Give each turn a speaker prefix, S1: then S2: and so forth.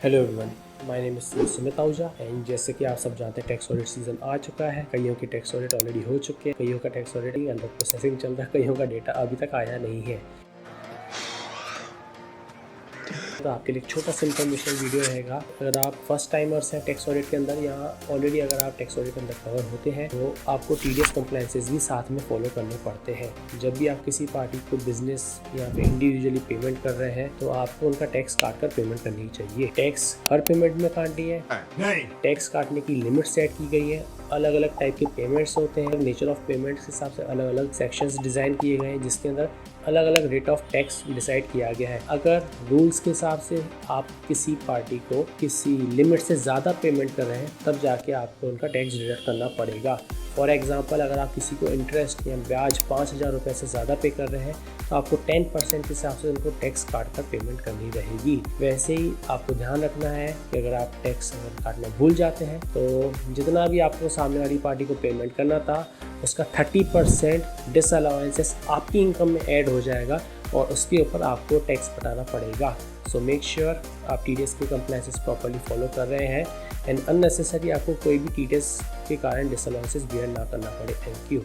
S1: Hello everyone, my name is Sumit Ahuja and जैसे कि आप सब जानते हैं टैक्स ऑडिट सीजन आ चुका है। कईयों के टैक्स ऑडिट ऑलरेडी हो चुके हैं, कईयों का टैक्स ऑडिट अंडर प्रोसेसिंग चल रहा है, कईयों का डेटा अभी तक आया नहीं है। तो आपके लिए एक छोटा सा इन्फॉर्मेशन वीडियो रहेगा। अगर आप फर्स्ट टाइमर्स हैं टैक्स ऑडिट के अंदर या ऑलरेडी अगर आप टैक्स ऑडिट के अंदर कवर होते हैं तो आपको टीडीएस कंप्लायंसेस भी साथ में फॉलो करने पड़ते हैं। जब भी आप किसी पार्टी को बिजनेस या फिर इंडिविजुअली पेमेंट कर रहे हैं तो आपको उनका टैक्स काट कर पेमेंट करनी चाहिए। टैक्स हर पेमेंट में काटनी है, टैक्स काटने की लिमिट सेट की गई है। अलग अलग टाइप के पेमेंट्स होते हैं, नेचर ऑफ पेमेंट्स के हिसाब से अलग अलग सेक्शंस डिज़ाइन किए गए हैं जिसके अंदर अलग अलग रेट ऑफ टैक्स डिसाइड किया गया है। अगर रूल्स के हिसाब से आप किसी पार्टी को किसी लिमिट से ज़्यादा पेमेंट कर रहे हैं तब जाके आपको उनका टैक्स डिडक्ट करना पड़ेगा। फॉर एग्जांपल, अगर आप किसी को इंटरेस्ट या ब्याज 5,000 रुपये से ज़्यादा पे कर रहे हैं तो आपको 10% के हिसाब से उनको टैक्स काट कर पेमेंट करनी रहेगी। वैसे ही आपको ध्यान रखना है कि अगर आप टैक्स काटना भूल जाते हैं तो जितना भी आपको सामने वाली पार्टी को पेमेंट करना था उसका 30% डिसअलाउंसेस आपकी इनकम में ऐड हो जाएगा और उसके ऊपर आपको टैक्स बताना पड़ेगा। सो मेक श्योर आप टीडीएस के कंप्लायंसेस प्रॉपर्ली फॉलो कर रहे हैं एंड अननेसेसरी आपको कोई भी टीडीएस के कारण डिसअलाउंसेस बियर ना करना पड़े। Thank you.